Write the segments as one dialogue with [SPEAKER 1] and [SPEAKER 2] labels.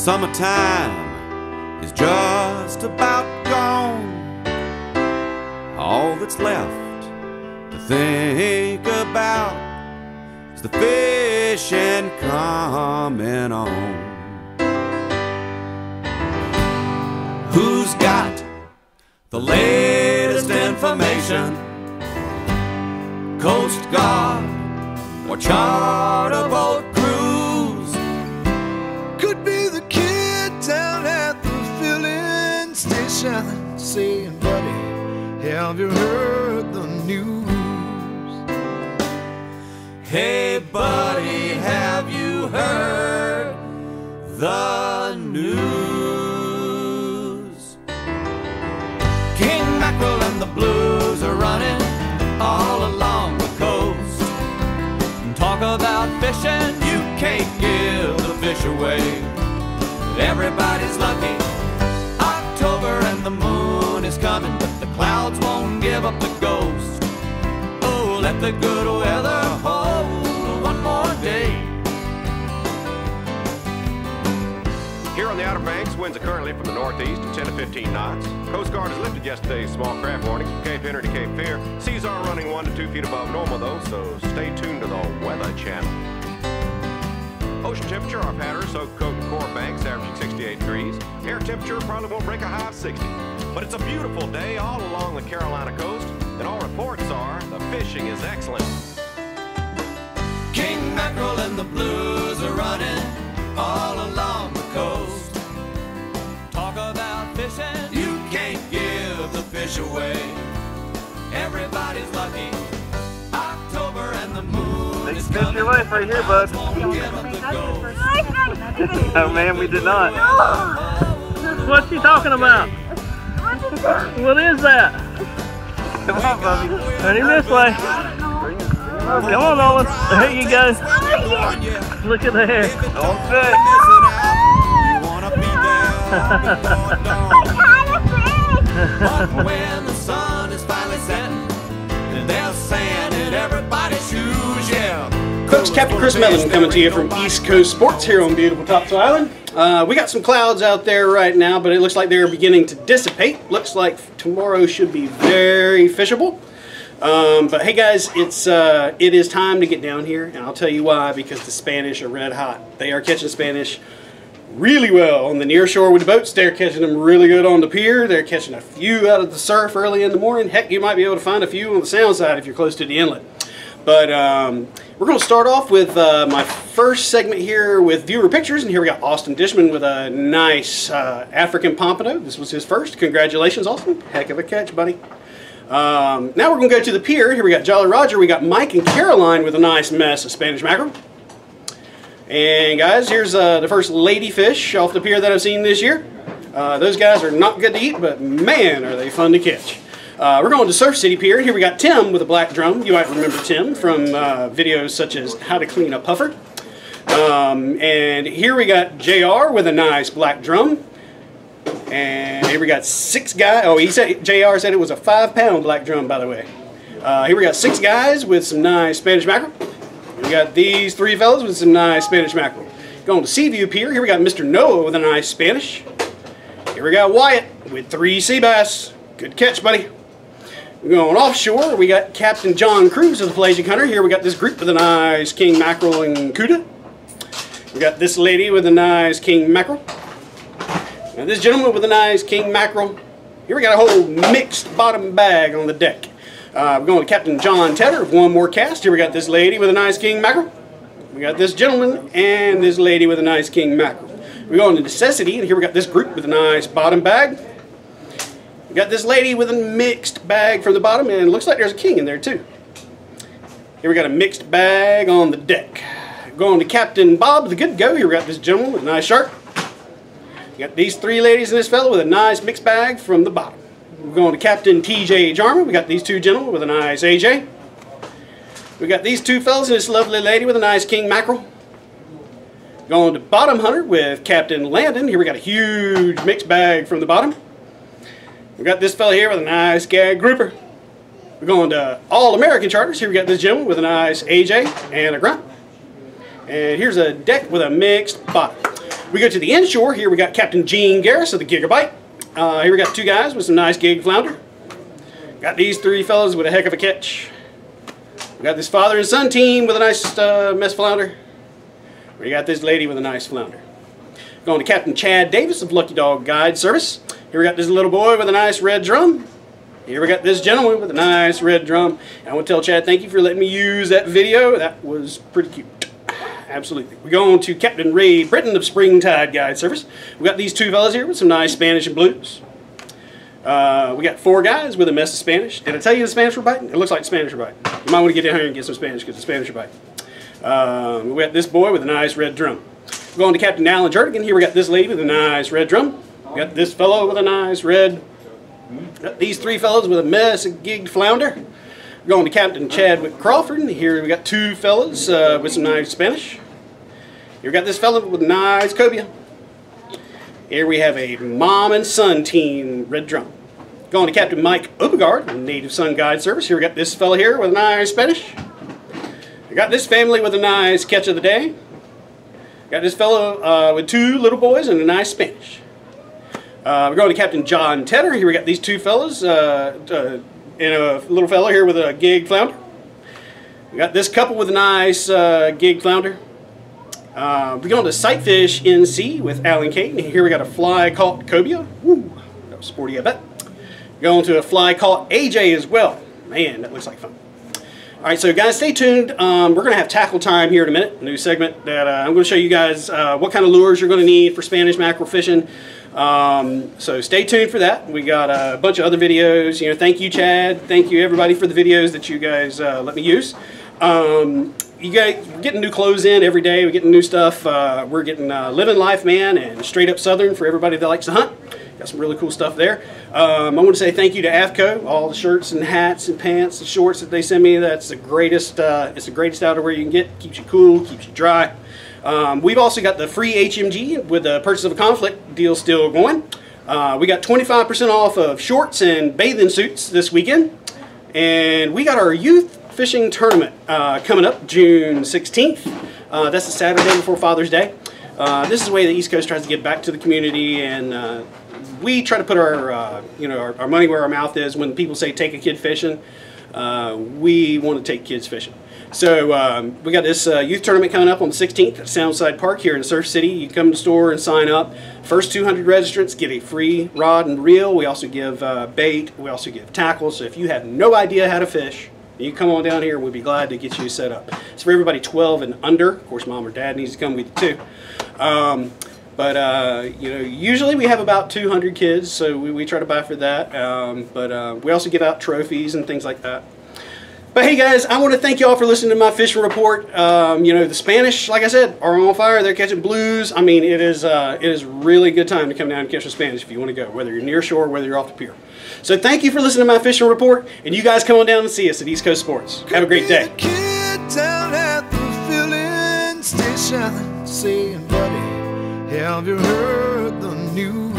[SPEAKER 1] Summertime is just about gone. All that's left to think about is the fishing coming on. Who's got the latest information? Coast Guard or charter boat cruise?
[SPEAKER 2] Could be the kid down at the filling station saying, buddy, have you heard the news?
[SPEAKER 1] Hey buddy, have you heard the news? King mackerel and the blues are running all along the coast. Talk about fishing, you can't give the fish away. Everybody's lucky, October and the moon is coming, but the clouds won't give up the ghost. Oh, let the good weather hold one more day.
[SPEAKER 3] Here on the Outer Banks, winds are currently from the northeast at 10 to 15 knots. Coast Guard has lifted yesterday's small craft warning from Cape Henry to Cape Fear. Seas are running 1 to 2 feet above normal though, so stay tuned to the Weather Channel. Ocean temperature off Hatteras, Okotoks, and Core Banks averaging 68 degrees. Air temperature probably won't break a high of 60. But it's a beautiful day all along the Carolina coast, and all reports are the fishing is excellent.
[SPEAKER 1] King mackerel and the blues are running all along the coast. Talk about fishing, you can't give the fish away. Everybody's lucky, October and the moon is coming.
[SPEAKER 4] Your life right here, bud. Oh man, we did not. What's he talking about? What is that? Come on, Bubby. Turn him this way. Come on, Nolan. There you go. Look at there. Don't fit.
[SPEAKER 1] When the sun is finally setting, they're saying in everybody's shoes, yeah.
[SPEAKER 5] Folks, Captain Chris Medlin coming to you from East Coast Sports here on beautiful Topsail Island. We got some clouds out there right now, but it looks like they're beginning to dissipate. Looks like tomorrow should be very fishable. But hey guys, it is time to get down here, and I'll tell you why, because the Spanish are red hot. They are catching Spanish really well on the near shore with the boats. They're catching them really good on the pier. They're catching a few out of the surf early in the morning. Heck, you might be able to find a few on the sound side if you're close to the inlet. But we're going to start off with my first segment here with viewer pictures, and here we got Austin Dishman with a nice African pompano. This was his first. Congratulations, Austin. Heck of a catch, buddy. Now we're going to go to the pier. Here we got Jolly Roger. We got Mike and Caroline with a nice mess of Spanish mackerel. And guys, here's the first ladyfish off the pier that I've seen this year. Those guys are not good to eat, but man, are they fun to catch. We're going to Surf City Pier. Here we got Tim with a black drum. You might remember Tim from videos such as How to Clean a Puffer. And here we got JR with a nice black drum. And here we got 6 guys. Oh, JR said it was a 5-pound black drum, by the way. Here we got 6 guys with some nice Spanish mackerel. We got these 3 fellas with some nice Spanish mackerel. Going to Seaview Pier. Here we got Mr. Noah with a nice Spanish. Here we got Wyatt with 3 sea bass. Good catch, buddy. We're going offshore. We got Captain John Cruz of the Pelagic Hunter. Here we got this group with a nice king mackerel and cuda. We got this lady with a nice king mackerel. And this gentleman with a nice king mackerel. Here we got a whole mixed bottom bag on the deck. We're going to Captain John Tedder of One More Cast. Here we got this lady with a nice king mackerel. We got this gentleman and this lady with a nice king mackerel. We're going to Necessity, and here we got this group with a nice bottom bag. We got this lady with a mixed bag from the bottom, and it looks like there's a king in there too. Here we got a mixed bag on the deck. Going to Captain Bob the Good Go. Here we got this gentleman with a nice shark. We got these 3 ladies and this fellow with a nice mixed bag from the bottom. We're going to Captain TJ Jarman. We got these 2 gentlemen with a nice AJ. We got these 2 fellas and this lovely lady with a nice king mackerel. Going to Bottom Hunter with Captain Landon. Here we got a huge mixed bag from the bottom. We got this fella here with a nice gag grouper. We're going to All American Charters. Here we got this gentleman with a nice AJ and a grunt. And here's a deck with a mixed bottom. We go to the inshore. Here we got Captain Gene Garris of the Gigabyte. Here we got 2 guys with some nice gig flounder. Got these 3 fellas with a heck of a catch. We got this father and son team with a nice mess flounder. We got this lady with a nice flounder. Going to Captain Chad Davis of Lucky Dog Guide Service. Here we got this little boy with a nice red drum. Here we got this gentleman with a nice red drum. And I want to tell Chad, thank you for letting me use that video. That was pretty cute. Absolutely. We go on to Captain Ray Britton of Springtide Guide Service. We got these 2 fellas here with some nice Spanish and blues. We got 4 guys with a mess of Spanish. Did I tell you the Spanish were biting? It looks like the Spanish are biting. You might want to get down here and get some Spanish because the Spanish are biting. We got this boy with a nice red drum. Going to Captain Alan Jernigan. Here we got this lady with a nice red drum. We got this fellow with a nice red. Got these 3 fellows with a mess of gigged flounder. Going to Captain Chadwick Crawford. Here we got 2 fellas with some nice Spanish. Here we got this fellow with a nice cobia. Here we have a mom and son team red drum. Going to Captain Mike Obegard, Native Son Guide Service. Here we got this fellow here with a nice Spanish. We got this family with a nice catch of the day. Got this fellow with 2 little boys and a nice Spanish. We're going to Captain John Tedder. Here we got these 2 fellas and a little fellow here with a gig flounder. We got this couple with a nice gig flounder. We're going to Sightfish NC with Alan Kate. Here we got a fly caught cobia. Woo, that was sporty, I bet. Going to a fly caught AJ as well. Man, that looks like fun. Alright, so guys, stay tuned. We're going to have tackle time here in a minute. A new segment that I'm going to show you guys what kind of lures you're going to need for Spanish mackerel fishing. So stay tuned for that. We got a bunch of other videos. You know, thank you, Chad. Thank you, everybody, for the videos that you guys let me use. You guys, we're getting new clothes in every day. We're getting new stuff. We're getting Living Life Man and Straight Up Southern for everybody that likes to hunt. Got some really cool stuff there. I want to say thank you to AFCO. All the shirts and hats and pants and shorts that they send me. That's the greatest. It's the greatest outerwear you can get. Keeps you cool. Keeps you dry. We've also got the free HMG with the Purchase of a Conflict deal still going. We got 25% off of shorts and bathing suits this weekend. And we got our youth fishing tournament coming up June 16th. That's the Saturday before Father's Day. This is the way the East Coast tries to give back to the community, and we try to put our you know, our money where our mouth is. When people say take a kid fishing, we want to take kids fishing. So we got this youth tournament coming up on the 16th at Soundside Park here in Surf City. You come to the store and sign up. First 200 registrants get a free rod and reel. We also give bait. We also give tackle. So if you have no idea how to fish, you come on down here and we'll be glad to get you set up. It's for everybody 12 and under. Of course, mom or dad needs to come with you too. You know, usually we have about 200 kids, so we try to buy for that. We also give out trophies and things like that. But hey guys, I want to thank you all for listening to my fishing report. You know, the Spanish, like I said, are on fire. They're catching blues. I mean, it is really a good time to come down and catch the Spanish if you want to go, whether you're near shore, whether you're off the pier. So thank you for listening to my fishing report, and you guys come on down and see us at East Coast Sports. Have a great day.
[SPEAKER 2] Kid down at the filling station saying, buddy, have you heard the news?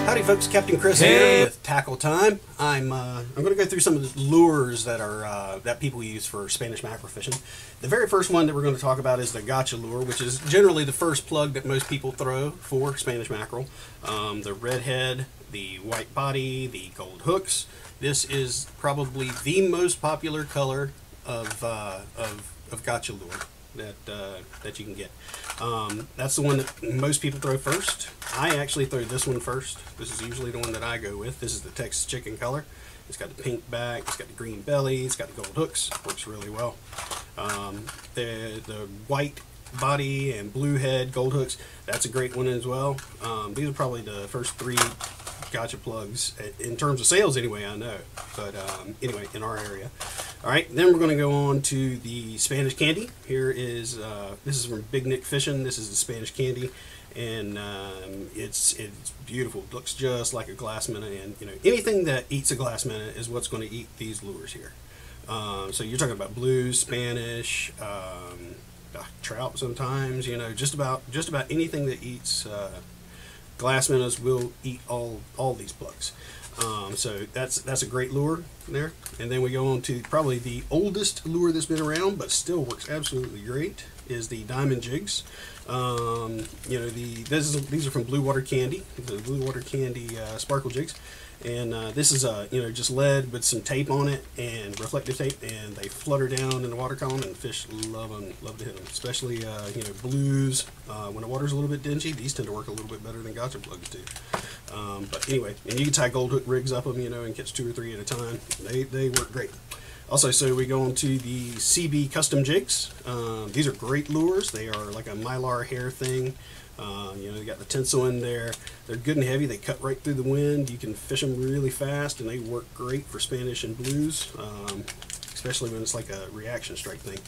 [SPEAKER 5] Howdy folks, Captain Chris here with Tackle Time. I'm going to go through some of the lures that are that people use for Spanish mackerel fishing. The very first one that we're going to talk about is the gotcha lure, which is generally the first plug that most people throw for Spanish mackerel. The red head, the white body, the gold hooks. This is probably the most popular color of gotcha lure that you can get. That's the one that most people throw first. I actually throw this one first. This is usually the one that I go with. This is the Texas chicken color. It's got the pink back, it's got the green belly, it's got the gold hooks. Works really well. The white body and blue head gold hooks, that's a great one as well. These are probably the first 3 gotcha plugs in terms of sales anyway, I know. But anyway, in our area. Alright, then we're going to go on to the Spanish candy. Here is, this is from Big Nick Fishing. This is the Spanish candy, and it's beautiful. It looks just like a glass minnow, and you know, anything that eats a glass minnow is what's going to eat these lures here. So you're talking about blues, Spanish, trout sometimes, you know, just about anything that eats glass minnows will eat all these plugs. So that's a great lure there. And then we go on to probably the oldest lure that's been around, but still works absolutely great. is the diamond jigs. You know, these are from Blue Water Candy, the Blue Water Candy sparkle jigs. And this is you know, just lead with some tape on it and reflective tape, and they flutter down in the water column, and fish love them, love to hit them. Especially you know, blues. When the water's a little bit dingy, these tend to work a little bit better than gotcha plugs do. But anyway, and you can tie gold hook rigs up them, you know, and catch 2 or 3 at a time. They work great. Also, so we go on to the CB custom jigs. These are great lures. They are like a mylar hair thing. You know, they got the tinsel in there. They're good and heavy. They cut right through the wind. You can fish them really fast, and they work great for Spanish and blues, especially when it's like a reaction strike thing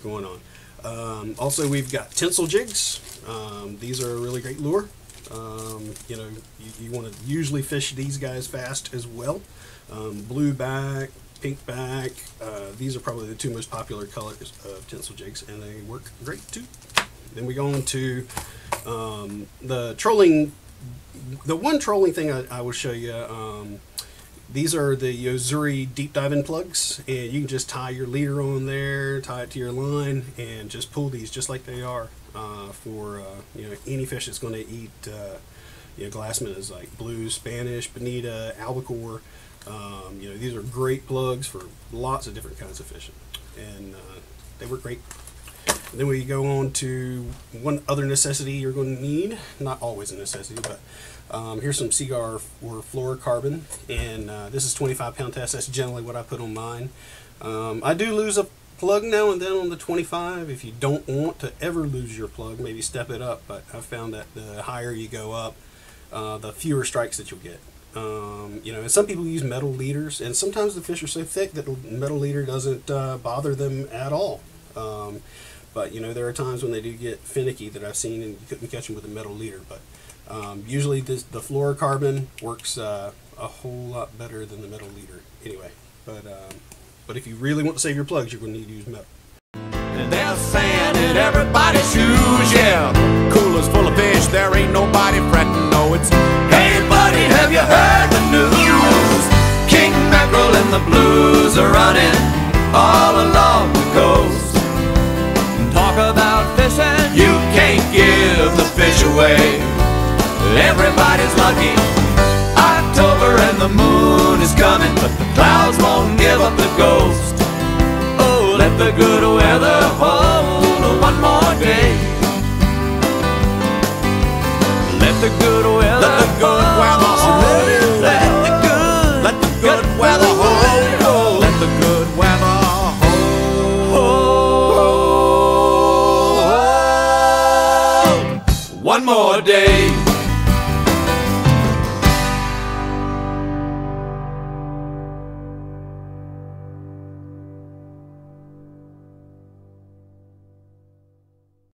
[SPEAKER 5] going on. Also, we've got tinsel jigs. These are a really great lure. You know, you want to usually fish these guys fast as well. Blue back, pink back. These are probably the 2 most popular colors of tinsel jigs, and they work great too. Then we go on to the trolling. The one trolling thing I will show you. These are the Yozuri deep diving plugs, and you can just tie your leader on there, tie it to your line, and just pull these just like they are for you know, any fish that's going to eat you know, glass minnows like blues, Spanish, bonita, albacore. You know, these are great plugs for lots of different kinds of fishing, and they work great. And then we go on to one other necessity you're going to need. Not always a necessity, but here's some Seaguar or fluorocarbon, and this is 25-pound test. That's generally what I put on mine. I do lose a plug now and then on the 25. If you don't want to ever lose your plug, maybe step it up, but I've found that the higher you go up, the fewer strikes that you'll get. You know, and some people use metal leaders, and sometimes the fish are so thick that the metal leader doesn't bother them at all. But you know, there are times when they do get finicky that I've seen, and you couldn't catch them with a metal leader. But usually the fluorocarbon works a whole lot better than the metal leader anyway. But if you really want to save your plugs, you're going to need to use metal.
[SPEAKER 1] And there's sand in everybody's shoes, yeah. Cooler's full of fish, there ain't nobody fretting. No, it's, hey buddy, have you heard the news? King mackerel and the blues are running all along the coast. Talk about fishing, you can't give the fish away. Everybody's lucky. October and the moon is coming, but the clouds won't give up the ghost. Oh, let the good weather hold one more day. Let the good weather, let the good weather hold. Let the good weather hold. Let the good weather hold. One more day.